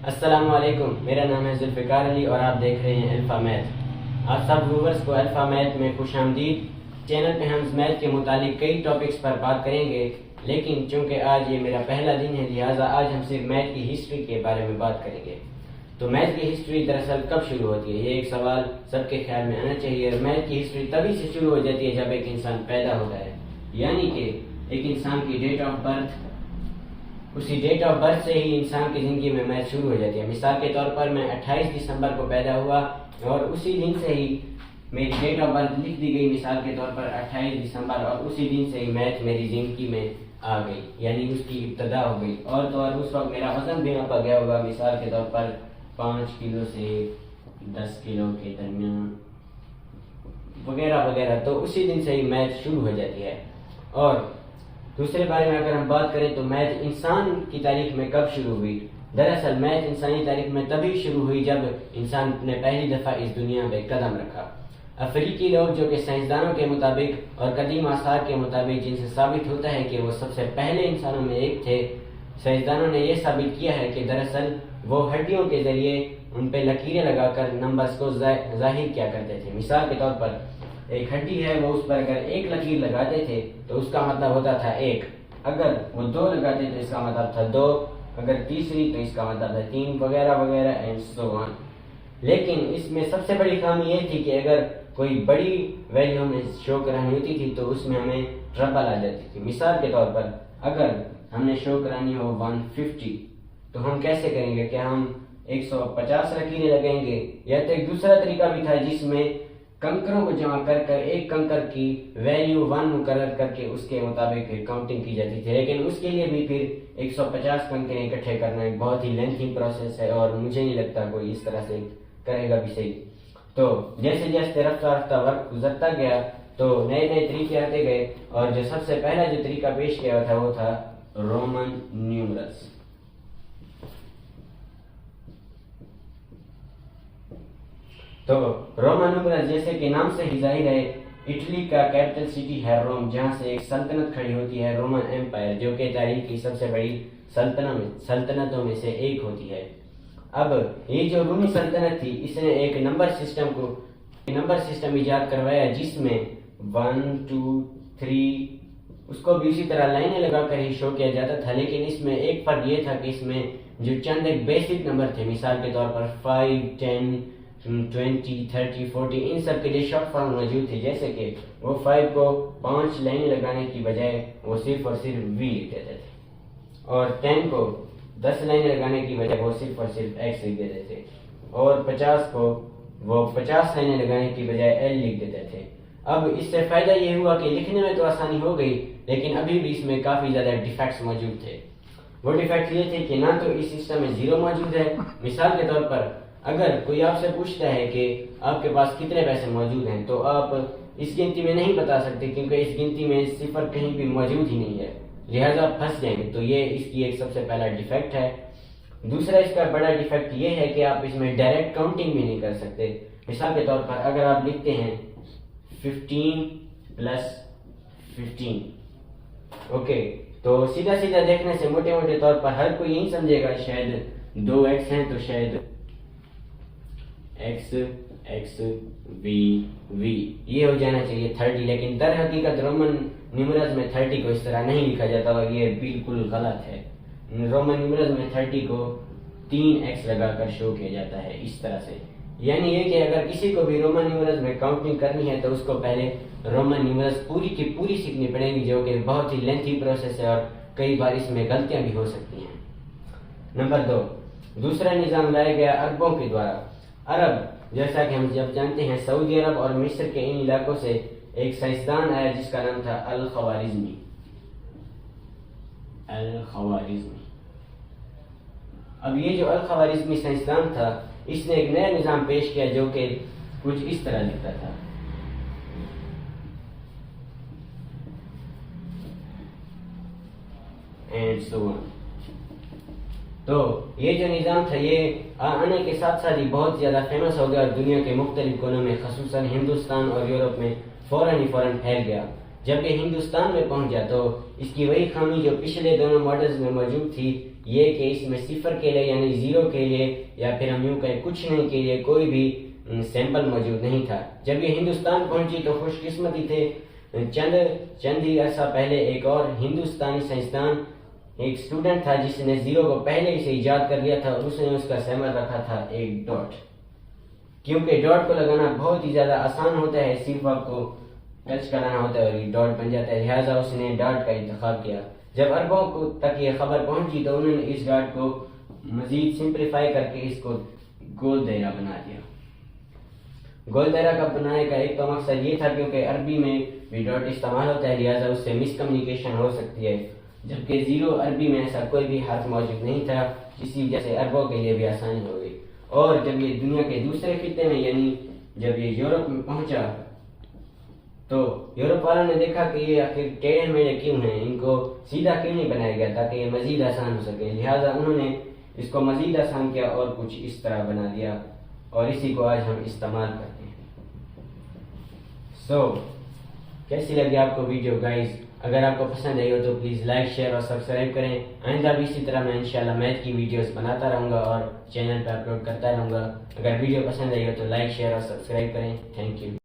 السلام علیکم، میرا نام ہے ذوالفقار علی اور آپ دیکھ رہے ہیں الفا میتھ۔ آپ سب ویورز کو الفا میتھ میں خوش آمدید۔ چینل پہ ہم میتھ کے متعلق کئی ٹاپکس پر بات کریں گے، لیکن چونکہ آج یہ میرا پہلا دن ہے لہٰذا آج ہم صرف میتھ کی ہسٹری کے بارے میں بات کریں گے۔ تو میتھ کی ہسٹری دراصل کب شروع ہوتی ہے، یہ ایک سوال سب کے خیال میں آنا چاہیے۔ میتھ کی ہسٹری تبھی سے شروع ہو جاتی ہے جب ایک انسان پیدا ہوتا ہے، یعنی کہ ایک انسان کی ڈیٹ آف برتھ، اسی ڈیٹ آف برتھ سے ہی انسان کی زندگی میں میتھ شروع ہو جاتی ہے۔ مثال کے طور پر میں 28 دسمبر کو پیدا ہوا اور اسی دن سے ہی میری ڈیٹ آف برتھ لکھ دی گئی، مثال کے طور پر 28 دسمبر، اور اسی دن سے ہی میتھ میری زندگی میں آ گئی، یعنی اس کی ابتدا ہو گئی۔ اور تو اور اس وقت میرا وزن بھی ناپا گیا ہوگا، مثال کے طور پر 5 کلو سے 10 کلو کے درمیان وغیرہ وغیرہ، تو اسی دن سے ہی میتھ شروع ہو جاتی ہے۔ اور دوسرے بارے میں اگر ہم بات کریں تو میتھ انسان کی تاریخ میں کب شروع ہوئی؟ دراصل میتھ انسانی تاریخ میں تبھی شروع ہوئی جب انسان نے پہلی دفعہ اس دنیا میں قدم رکھا۔ افریقی لوگ جو کہ سائنسدانوں کے مطابق اور قدیم آثار کے مطابق، جن سے ثابت ہوتا ہے کہ وہ سب سے پہلے انسانوں میں ایک تھے، سائنسدانوں نے یہ ثابت کیا ہے کہ دراصل وہ ہڈیوں کے ذریعے ان پہ لکیریں لگا کر نمبرز کو ظاہر کیا کرتے تھے۔ مثال کے طور پر ایک ہڈی ہے، وہ اس پر اگر ایک لکیر لگاتے تھے تو اس کا مطلب ہوتا تھا 1، اگر وہ 2 لگاتے تو اس کا مطلب تھا 2، اگر تیسری تو اس کا مطلب تھا 3، وغیرہ وغیرہ اینڈ سو آن۔ لیکن اس میں سب سے بڑی خامی یہ تھی کہ اگر کوئی بڑی ویلیو ہمیں شو کرانی ہوتی تھی تو اس میں ہمیں ٹربل آ جاتی تھی۔ مثال کے طور پر اگر ہم نے شو کرانی ہو 150 تو ہم کیسے کریں گے؟ کیا ہم 150 لکیریں لگائیں گے؟ یا تو ایک دوسرا طریقہ بھی تھا جس میں کنکروں کو جمع کر کر ایک کنکر کی ویلیو 1 مقرر کر کے اس کے مطابق کاؤنٹنگ کی جاتی تھی، لیکن اس کے لیے بھی پھر 150 کنکریں اکٹھے کرنا ایک بہت ہی لینتھی پروسیس ہے اور مجھے نہیں لگتا کوئی اس طرح سے کرے گا بھی صحیح۔ تو جیسے جیسے رفتہ رفتہ وقت گزرتا گیا تو نئے نئے طریقے آتے گئے، اور جو سب سے پہلا جو طریقہ پیش کیا تھا وہ تھا رومن نیومرلز۔ تو رومن نیومرلز جیسے کہ نام سے ہی ظاہر ہے، اٹلی کا کیپٹل سٹی ہے روم، جہاں سے ایک سلطنت کھڑی ہوتی ہے، رومن ایمپائر، جو کہ تاریخ کی سب سے بڑی سلطنتوں میں سے ایک ہوتی ہے۔ اب یہ جو رومی سلطنت تھی، اس نے ایک نمبر سسٹم ایجاد کروایا جس میں 1 2 3 اس کو بھی اسی طرح لائنیں لگا کر ہی شو کیا جاتا تھا، لیکن اس میں ایک فرق یہ تھا کہ اس میں جو چند ایک بیسک نمبر تھے، مثال کے طور پر 5 10 20 30 40، ان سب کے لیے شارٹ فارم موجود تھے، جیسے کہ وہ 5 کو 5 لائنیں لگانے کی بجائے وہ صرف اور صرف وی لکھ دیتے تھے، اور 10 کو 10 لائنیں لگانے کی بجائے وہ صرف اور صرف ایکس لکھ دیتے تھے، اور 50 کو وہ 50 لائنیں لگانے کی بجائے ایل لکھ دیتے تھے۔ اب اس سے فائدہ یہ ہوا کہ لکھنے میں تو آسانی ہو گئی، لیکن ابھی بھی اس میں کافی زیادہ ڈیفیکٹس موجود تھے۔ وہ ڈیفیکٹس یہ تھے کہ نہ تو اس سسٹم میں 0 موجود ہے، مثال کے طور پر اگر کوئی آپ سے پوچھتا ہے کہ آپ کے پاس کتنے پیسے موجود ہیں تو آپ اس گنتی میں نہیں بتا سکتے، کیونکہ اس گنتی میں صفر کہیں بھی موجود ہی نہیں ہے، لہذا پھنس جائیں گے۔ تو یہ اس کی ایک سب سے پہلا ڈیفیکٹ ہے۔ دوسرا اس کا بڑا ڈیفیکٹ یہ ہے کہ آپ اس میں ڈائریکٹ کاؤنٹنگ بھی نہیں کر سکتے۔ مثال کے طور پر اگر آپ لکھتے ہیں 15 + 15، اوکے، تو سیدھا سیدھا دیکھنے سے موٹے موٹے طور پر ہر کوئی یہی سمجھے گا شاید 2x ہیں تو شاید x x v v یہ ہو جانا چاہیے 30، لیکن در حقیقت رومن نیومرلز میں 30 کو اس طرح نہیں لکھا جاتا اور یہ بالکل غلط ہے۔ رومن نیومرلز میں 30 کو 3x لگا کر شو کیا جاتا ہے اس طرح سے، یعنی یہ کہ اگر کسی کو بھی رومن نیومرلز میں کاؤنٹنگ کرنی ہے تو اس کو پہلے رومن نیومرلز پوری کی پوری سیکھنی پڑیں گی، جو کہ بہت ہی لینتھی پروسیس ہے اور کئی بار اس میں غلطیاں بھی ہو سکتی ہیں۔ نمبر 2، دوسرا نظام لایا گیا عربوں کے دوارا۔ عرب، جیسا کہ ہم جب جانتے ہیں، سعودی عرب اور مصر کے ان علاقوں سے ایک سائنسدان آیا جس کا نام تھا الخوارزمی۔ اب یہ جو الخوارزمی سائنسدان تھا، اس نے ایک نیا نظام پیش کیا جو کہ کچھ اس طرح دکھتا تھا۔ اینڈ سو آن۔ تو یہ جو نظام تھا یہ آنے کے ساتھ ساتھ ہی بہت زیادہ فیمس ہو گیا اور دنیا کے مختلف کونوں میں، خصوصاً ہندوستان اور یورپ میں فوراً پھیل گیا۔ جب یہ ہندوستان میں پہنچ گیا تو اس کی وہی خامی جو پچھلے دونوں ماڈلز میں موجود تھی یہ کہ اس میں صفر کے لیے یعنی زیرو کے لیے یا پھر ہم یوں کہیں کچھ نہیں کے لیے کوئی بھی سیمپل موجود نہیں تھا۔ جب یہ ہندوستان پہنچی تو خوش قسمتی تھے، چند ہی عرصہ پہلے ایک اور ہندوستانی سائنسدان ایک اسٹوڈنٹ تھا جس نے زیرو کو پہلے ہی سے ایجاد کر لیا تھا، اور اس نے اس کا سیمبل رکھا تھا ایک ڈاٹ، کیونکہ ڈاٹ کو لگانا بہت ہی زیادہ آسان ہوتا ہے، صرف آپ کو ٹچ کرانا ہوتا ہے اور یہ ڈاٹ بن جاتا ہے، لہٰذا اس نے ڈاٹ کا انتخاب کیا۔ جب عربوں تک یہ خبر پہنچی تو انہوں نے اس ڈاٹ کو مزید سمپلیفائی کر کے اس کو گول دائرہ بنا دیا۔ گول دائرہ کا بنانے کا ایک تو مقصد یہ تھا کیونکہ عربی میں بھی ڈاٹ استعمال ہوتا ہے، لہٰذا اس سے مس کمیونیکیشن ہو سکتی ہے، جبکہ زیرو عربی میں ایسا کوئی بھی حرف موجود نہیں تھا، جس کی وجہ سے عربوں کے لیے بھی آسانی ہو گئی۔ اور جب یہ دنیا کے دوسرے خطے میں یعنی جب یہ یورپ میں پہنچا تو یورپ والوں نے دیکھا کہ یہ آخر ٹیڑھے میڑھے کیوں ہیں، ان کو سیدھا کیوں نہیں بنایا گیا تاکہ یہ مزید آسان ہو سکے، لہٰذا انہوں نے اس کو مزید آسان کیا اور کچھ اس طرح بنا دیا، اور اسی کو آج ہم استعمال کرتے ہیں۔ کیسی لگی آپ کو ویڈیو گائز؟ اگر آپ کو پسند آئی ہو تو پلیز لائک شیئر اور سبسکرائب کریں۔ آئندہ بھی اسی طرح میں انشاءاللہ میتھ کی ویڈیوز بناتا رہوں گا اور چینل پہ اپلوڈ کرتا رہوں گا۔ اگر ویڈیو پسند آئی ہو تو لائک شیئر اور سبسکرائب کریں۔ Thank you.